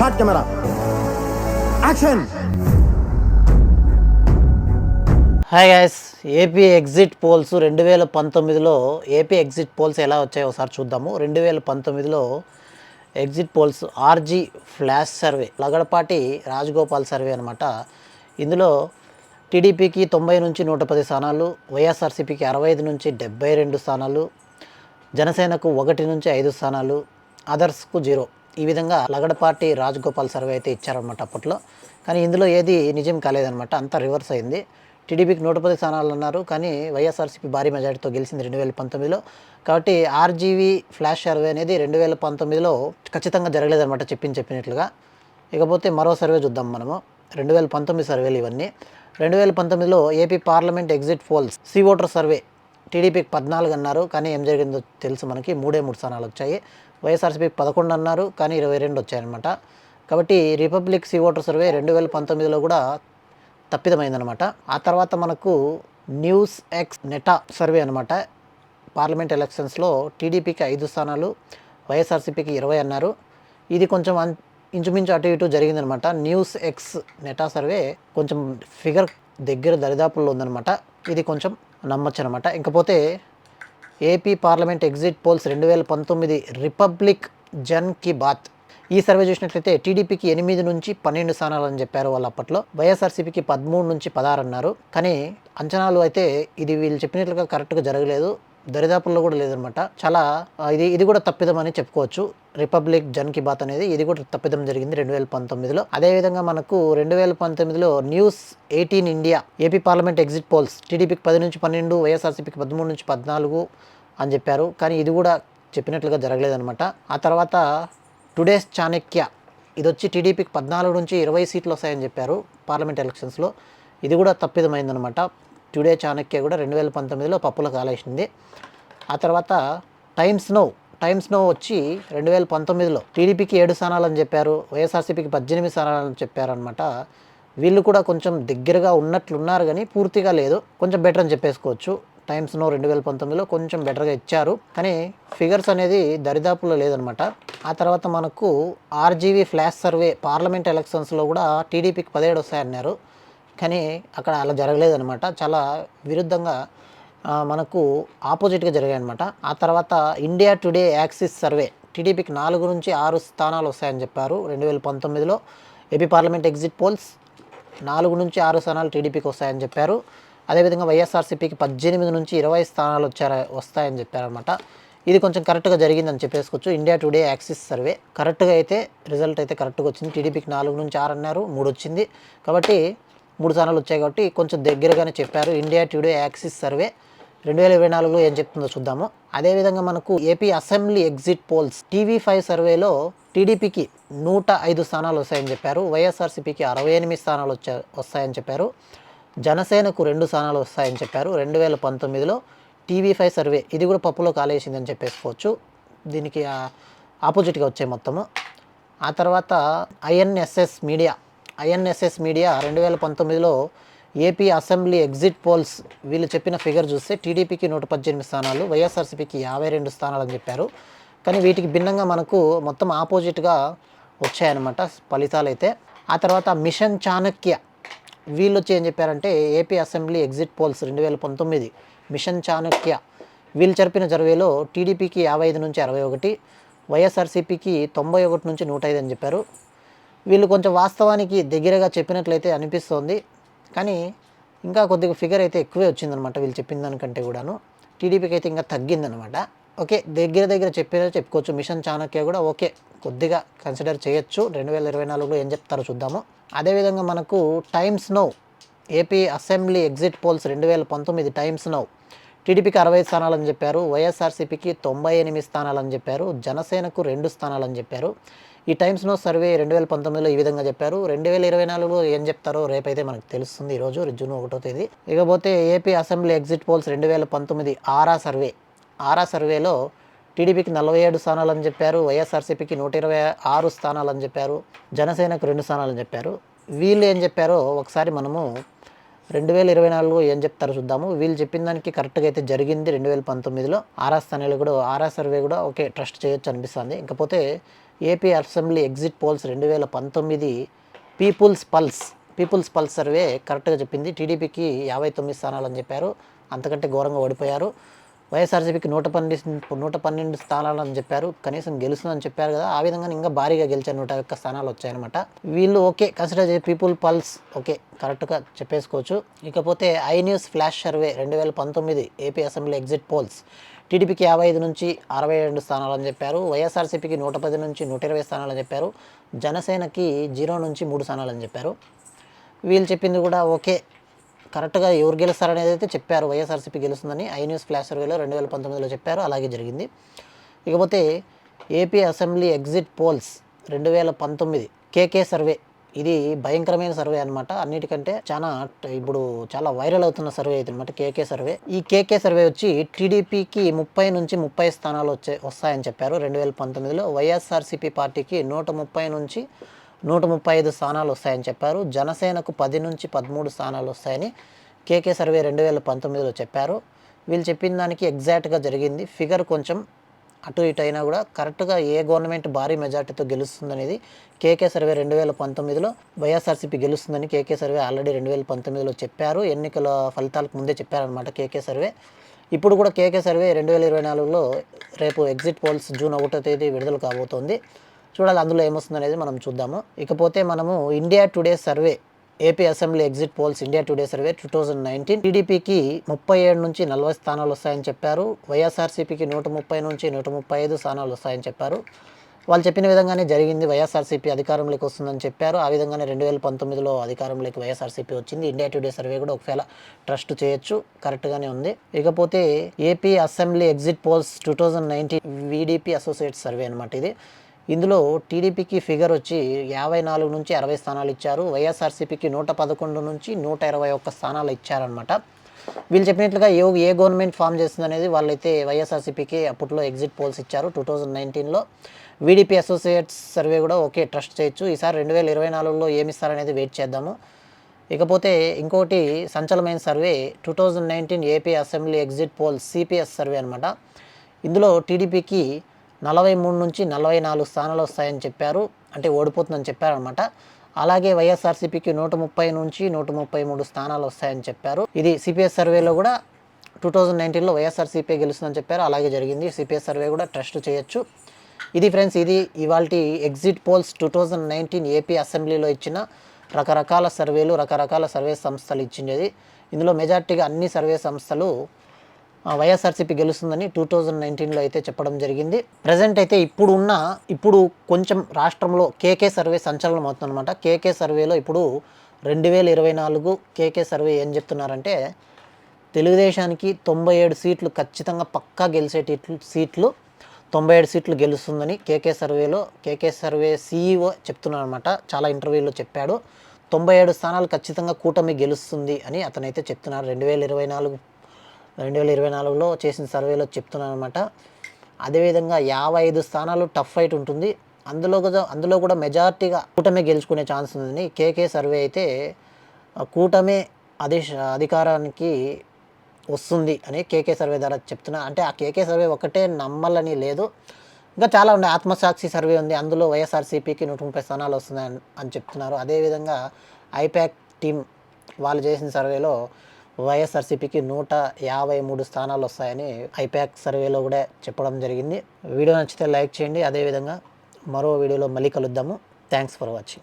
Start camera action. Hi guys, AP exit polls 2019లో AP exit polls ఎలా వచ్చాయో ఒకసారి చూద్దాము. 2019లో exit polls RG flash survey, Lagadapati Rajagopal survey అనమాట. ఇందులో టీడీపీకి 90 నుంచి 110 స్థానాలు, వైఎస్ఆర్సీపీకి 65 నుంచి 72 స్థానాలు, జనసేనకు 1 నుంచి 5 స్థానాలు, అదర్స్కు 0. ఈ విధంగా లగడపాటి రాజగోపాల్ సర్వే అయితే ఇచ్చారనమాట అప్పట్లో. కానీ ఇందులో ఏది నిజం కాలేదనమాట, అంతా రివర్స్ అయింది. టీడీపీకి 110 స్థానాలు అన్నారు, కానీ వైఎస్ఆర్సీపీ భారీ మెజార్టీతో గెలిచింది 2019లో. కాబట్టి ఆర్జీవీ ఫ్లాష్ సర్వే అనేది 2019లో ఖచ్చితంగా జరగలేదనమాట చెప్పినట్లుగా. ఇకపోతే మరో సర్వే చూద్దాం మనము. 2019 సర్వేలు ఇవన్నీ. 2019లో AP parliament exit polls C voter survey టీడీపీకి 14 అన్నారు, కానీ ఏం జరిగిందో తెలుసు మనకి. 3 స్థానాలు వచ్చాయి. వైఎస్ఆర్సీపీకి 11 అన్నారు, కానీ 22 వచ్చాయన్నమాట. కాబట్టి రిపబ్లిక్ సి ఓటర్ సర్వే 2019లో కూడా తప్పిదమైందనమాట. ఆ తర్వాత మనకు న్యూస్ ఎక్స్ నెటా సర్వే అనమాట. పార్లమెంట్ ఎలక్షన్స్లో టీడీపీకి 5 స్థానాలు, వైఎస్ఆర్సీపీకి 20 అన్నారు. ఇది కొంచెం ఇంచుమించు అటు ఇటు జరిగిందనమాట. న్యూస్ ఎక్స్ నెటా సర్వే కొంచెం ఫిగర్ దగ్గర దరిదాపుల్లో ఉందనమాట. ఇది కొంచెం నమ్మొచ్చు అనమాట. ఇంకపోతే AP parliament exit polls 2019 Republic Jan Ki Baat, ఈ సర్వే చూసినట్లయితే టీడీపీకి 8 నుంచి 12 స్థానాలు అని చెప్పారు వాళ్ళు అప్పట్లో. వైఎస్ఆర్సీపీకి 13 నుంచి 16 అన్నారు. కానీ అంచనాలు అయితే ఇది వీళ్ళు చెప్పినట్లుగా కరెక్ట్గా జరగలేదు, దరిదాపుల్లో కూడా లేదనమాట. చాలా ఇది కూడా తప్పిదం అని చెప్పుకోవచ్చు. రిపబ్లిక్ జన్ కి బాత్ అనేది ఇది కూడా తప్పిదం జరిగింది 2019లో. అదేవిధంగా మనకు 2019లో news 18 India AP parliament exit polls టీడీపీకి 10 నుంచి 12, వైఎస్ఆర్సీపీకి 13 నుంచి 14 అని చెప్పారు, కానీ ఇది కూడా చెప్పినట్లుగా జరగలేదనమాట. ఆ తర్వాత టుడేస్ చాణక్య, ఇది వచ్చి టీడీపీకి 14 నుంచి 20 సీట్లు వస్తాయని చెప్పారు పార్లమెంట్ ఎలక్షన్స్లో. ఇది కూడా తప్పిదమైందనమాట. టుడే చాణక్య కూడా 2019లో పప్పుల కాలేసింది. ఆ తర్వాత టైమ్స్ నౌ వచ్చి 2019లో టీడీపీకి 7 స్థానాలు అని చెప్పారు, వైఎస్ఆర్సీపీకి 18 స్థానాలు అని చెప్పారనమాట. వీళ్ళు కూడా కొంచెం దగ్గరగా ఉన్నట్లున్నారు, కానీ పూర్తిగా లేదు, కొంచెం బెటర్ అని చెప్పేసుకోవచ్చు. టైమ్స్ నౌ 2019లో కొంచెం బెటర్గా ఇచ్చారు, కానీ ఫిగర్స్ అనేది దరిదాపుల్లో లేదనమాట. ఆ తర్వాత మనకు ఆర్జీవీ ఫ్లాష్ సర్వే పార్లమెంట్ ఎలక్షన్స్లో కూడా టీడీపీకి 17 వస్తాయన్నారు, కానీ అక్కడ అలా జరగలేదనమాట. చాలా విరుద్ధంగా మనకు ఆపోజిట్గా జరిగాయన్నమాట. ఆ తర్వాత ఇండియా టుడే యాక్సిస్ సర్వే టీడీపీకి 4 నుంచి 6 స్థానాలు వస్తాయని చెప్పారు 2019లో. ఏపీ పార్లమెంట్ ఎగ్జిట్ పోల్స్ 4 నుంచి 6 స్థానాలు టీడీపీకి వస్తాయని చెప్పారు. అదేవిధంగా వైఎస్ఆర్సీపీకి 18 నుంచి 20 స్థానాలు వస్తాయని చెప్పారనమాట. ఇది కొంచెం కరెక్ట్గా జరిగిందని చెప్పేసుకోవచ్చు. ఇండియా టుడే యాక్సిస్ సర్వే కరెక్ట్గా అయితే రిజల్ట్ అయితే కరెక్ట్గా వచ్చింది. టీడీపీకి 4 నుంచి 6 అన్నారు, 3 వచ్చింది, కాబట్టి 3 స్థానాలు వచ్చాయి, కాబట్టి కొంచెం దగ్గరగానే చెప్పారు. ఇండియా టుడే యాక్సిస్ సర్వే 2024లో ఏం చెప్తుందో చూద్దాము. అదేవిధంగా మనకు AP assembly exit poles TV5 సర్వేలో టీడీపీకి 105 స్థానాలు వస్తాయని చెప్పారు, వైఎస్ఆర్సీపీకి 68 స్థానాలు వస్తాయని చెప్పారు, జనసేనకు 2 స్థానాలు వస్తాయని చెప్పారు 2019లో. TV5 సర్వే ఇది కూడా పప్పులో కాలేసిందని చెప్పేసుకోవచ్చు. దీనికి ఆపోజిట్గా వచ్చాయి మొత్తము. ఆ తర్వాత ఐఎన్ఎస్ఎస్ మీడియా 2019లో ఏపీ అసెంబ్లీ ఎగ్జిట్ పోల్స్ వీళ్ళు చెప్పిన ఫిగర్ చూస్తే టీడీపీకి 118 స్థానాలు, వైఎస్ఆర్సీపీకి 52 స్థానాలు అని చెప్పారు, కానీ వీటికి భిన్నంగా మనకు మొత్తం ఆపోజిట్గా వచ్చాయన్నమాట ఫలితాలు అయితే. ఆ తర్వాత మిషన్ చాణక్య వీళ్ళు వచ్చి ఏం చెప్పారంటే AP assembly exit polls 2019 mission Chanakya వీళ్ళు జరిపిన సర్వేలో టీడీపీకి 55 నుంచి 61, వైఎస్ఆర్సీపీకి 91 నుంచి 105 అని చెప్పారు. వీళ్ళు కొంచెం వాస్తవానికి దగ్గరగా చెప్పినట్లయితే అనిపిస్తోంది, కానీ ఇంకా కొద్దిగా ఫిగర్ అయితే ఎక్కువే వచ్చిందనమాట వీళ్ళు చెప్పిన దానికంటే కూడాను. టీడీపీకి అయితే ఇంకా తగ్గిందనమాట. ఓకే, దగ్గర చెప్పుకోవచ్చు. మిషన్ చాణక్య కూడా ఓకే, కొద్దిగా కన్సిడర్ చేయొచ్చు. 2024లో ఏం చెప్తారో చూద్దాము. అదేవిధంగా మనకు times now AP assembly exit polls 2019 times now టీడీపీకి 60 స్థానాలు అని చెప్పారు, వైఎస్ఆర్సీపీకి 98 స్థానాలు అని చెప్పారు, జనసేనకు 2 స్థానాలు అని చెప్పారు. ఈ టైమ్స్ నో సర్వే 2019లో ఈ విధంగా చెప్పారు. 2024లో ఏం చెప్తారో రేపైతే మనకు తెలుస్తుంది, ఈరోజు జూన్ 1వ తేదీ. ఇకపోతే ఏపీ అసెంబ్లీ ఎగ్జిట్ పోల్స్ 2019 ఆరా సర్వేలో టీడీపీకి 47 స్థానాలు అని చెప్పారు, వైఎస్ఆర్సీపీకి 126 స్థానాలు అని చెప్పారు, జనసేనకు 2 స్థానాలు అని చెప్పారు. వీళ్ళు ఏం చెప్పారో ఒకసారి మనము 2024 ఏం చెప్తారో చూద్దాము. వీళ్ళు చెప్పిన దానికి కరెక్ట్గా అయితే జరిగింది 2019లో. ఆరా సర్వే కూడా ఓకే, ట్రస్ట్ చేయొచ్చు అనిపిస్తుంది. ఇకపోతే AP assembly exit polls 2019 People's Pulse survey కరెక్ట్గా చెప్పింది. టీడీపీకి 59 స్థానాలు అని చెప్పారు, అంతకంటే ఘోరంగా ఓడిపోయారు. వైఎస్ఆర్సీపీకి 112 స్థానాలు అని చెప్పారు, కనీసం గెలుస్తుందని చెప్పారు కదా, ఆ విధంగా ఇంకా భారీగా గెలిచారు, 101 స్థానాలు వచ్చాయన్నమాట. వీళ్ళు ఓకే కన్సిడర్ చేసి పీపుల్ పల్స్ ఓకే కరెక్ట్గా చెప్పేసుకోవచ్చు. ఇకపోతే I news flash survey 2019 AP assembly exit polls టీడీపీకి 55 నుంచి 62 స్థానాలు అని చెప్పారు, వైఎస్ఆర్సీపీకి 110 నుంచి 120 స్థానాలు అని చెప్పారు, జనసేనకి 0 నుంచి 3 స్థానాలు అని చెప్పారు. వీళ్ళు చెప్పింది కూడా ఓకే కరెక్ట్గా ఎవరు గెలుస్తారనేది అయితే చెప్పారు, వైఎస్ఆర్సీపీ గెలుస్తుందని ఐ న్యూస్ ఫ్లాష్ సర్వేలో 2019లో చెప్పారు, అలాగే జరిగింది. ఇకపోతే AP assembly exit polls 2019 KK survey, ఇది భయంకరమైన సర్వే అనమాట, అన్నిటికంటే ఇప్పుడు చాలా వైరల్ అవుతున్న సర్వే అయితే అనమాట కేకే సర్వే. ఈ కేకే సర్వే వచ్చి టీడీపీకి 30 నుంచి 30 స్థానాలు వస్తాయని చెప్పారు 2019లో, వైఎస్ఆర్సీపీ పార్టీకి 130 నుంచి 135 స్థానాలు వస్తాయని చెప్పారు, జనసేనకు 10 నుంచి 13 స్థానాలు వస్తాయని కేకే సర్వే 2019లో చెప్పారు. వీళ్ళు చెప్పిన దానికి ఎగ్జాక్ట్గా జరిగింది. ఫిగర్ కొంచెం అటు ఇటు అయినా కూడా కరెక్ట్గా ఏ గవర్నమెంట్ భారీ మెజార్టీతో గెలుస్తుందనేది కేకే సర్వే 2019లో వైఎస్ఆర్సీపీ గెలుస్తుందని కేకే సర్వే ఆల్రెడీ 2019లో చెప్పారు, ఎన్నికల ఫలితాలకు ముందే చెప్పారనమాట కేకే సర్వే. ఇప్పుడు కూడా కేకే సర్వే 2024లో రేపు ఎగ్జిట్ పోల్స్ జూన్ 1వ తేదీ విడుదల కాబోతోంది. చూడాలి అందులో ఏమొస్తుంది అనేది మనం చూద్దాము. ఇకపోతే మనము India today survey AP assembly exit poles India today survey 2019 టీడీపీకి 37 నుంచి 40 స్థానాలు వస్తాయని చెప్పారు, వైఎస్ఆర్సీపీకి 130 నుంచి 135 స్థానాలు వస్తాయని చెప్పారు. వాళ్ళు చెప్పిన విధంగానే జరిగింది, వైఎస్ఆర్సీపీ అధికారంలోకి వస్తుందని చెప్పారు, ఆ విధంగానే 2019లో అధికారంలోకి వైఎస్ఆర్సీపీ వచ్చింది. ఇండియా టుడే సర్వే కూడా ఒకవేళ ట్రస్ట్ చేయొచ్చు, కరెక్ట్గానే ఉంది. ఇకపోతే AP assembly exit polls 2019 VDP associates survey అనమాట ఇది. ఇందులో టీడీపీకి ఫిగర్ వచ్చి 54 నుంచి 60 స్థానాలు ఇచ్చారు, వైఎస్ఆర్సీపీకి 111 నుంచి 121 స్థానాలు ఇచ్చారనమాట. వీళ్ళు చెప్పినట్లుగా ఏ గవర్నమెంట్ ఫామ్ చేస్తుంది అనేది వాళ్ళైతే వైఎస్ఆర్సీపీకి అప్పట్లో ఎగ్జిట్ పోల్స్ ఇచ్చారు 2019లో. వీడీపీ అసోసియేట్స్ సర్వే కూడా ఓకే ట్రస్ట్ చేయొచ్చు, ఈసారి 2024లో ఏమి ఇస్తారనేది వెయిట్ చేద్దాము. ఇకపోతే ఇంకోటి సంచలనమైన survey 2019 AP assembly exit polls CPS survey అనమాట. ఇందులో టీడీపీకి 43 నుంచి 44 స్థానాలు వస్తాయని చెప్పారు, అంటే ఓడిపోతుందని చెప్పారనమాట. అలాగే వైఎస్ఆర్సీపీకి 130 నుంచి 133 స్థానాలు వస్తాయని చెప్పారు. ఇది సిపిఎస్ సర్వేలో కూడా 2019లో వైఎస్ఆర్సీపీ గెలుస్తుందని చెప్పారు, అలాగే జరిగింది. సిపిఎస్ సర్వే కూడా ట్రస్ట్ చేయొచ్చు. ఇది ఫ్రెండ్స్, ఇది ఇవాల్టి ఎగ్జిట్ పోల్స్ 2019 ఏపీ అసెంబ్లీలో ఇచ్చిన రకరకాల సర్వేలు, రకరకాల సర్వే సంస్థలు ఇచ్చిండేది. ఇందులో మెజార్టీగా అన్ని సర్వే సంస్థలు వైఎస్ఆర్సీపీ గెలుస్తుందని 2019లో అయితే చెప్పడం జరిగింది. ప్రజెంట్ అయితే ఇప్పుడు కొంచెం రాష్ట్రంలో కేకే సర్వే సంచలనం అవుతుందన్నమాట. కేకే సర్వేలో ఇప్పుడు 2024 కేకే సర్వే ఏం చెప్తున్నారంటే తెలుగుదేశానికి 97 సీట్లు ఖచ్చితంగా పక్కా గెలిచే సీట్లు 97 సీట్లు గెలుస్తుందని కేకే సర్వే CEO చెప్తున్నారు అనమాట. చాలా ఇంటర్వ్యూలో చెప్పాడు, 97 స్థానాలు ఖచ్చితంగా కూటమి గెలుస్తుంది అని అతనైతే చెప్తున్నారు. 2024లో చేసిన సర్వేలో చెప్తున్నాను అనమాట. అదేవిధంగా 55 స్థానాలు టఫ్ ఫైట్ ఉంటుంది, అందులో కూడా మెజార్టీగా కూటమి గెలుచుకునే ఛాన్స్ ఉందని కేకే సర్వే అయితే కూటమి అధికారానికి వస్తుంది అని కేకే సర్వే ద్వారా చెప్తున్నా. అంటే ఆ కేకే సర్వే ఒకటే నమ్మాలని లేదు, ఇంకా చాలా ఉన్నాయి. ఆత్మసాక్షి సర్వే ఉంది, అందులో వైఎస్ఆర్సీపీకి 130 స్థానాలు వస్తున్నాయి అని చెప్తున్నారు. అదేవిధంగా ఐపాక్ టీం వాళ్ళు చేసిన సర్వేలో వైఎస్ఆర్సీపీకి 153 స్థానాలు వస్తాయని ఐపాక్ సర్వేలో కూడా చెప్పడం జరిగింది. వీడియో నచ్చితే లైక్ చేయండి, అదేవిధంగా మరో వీడియోలో మళ్ళీ కలుద్దాము. Thanks for watching.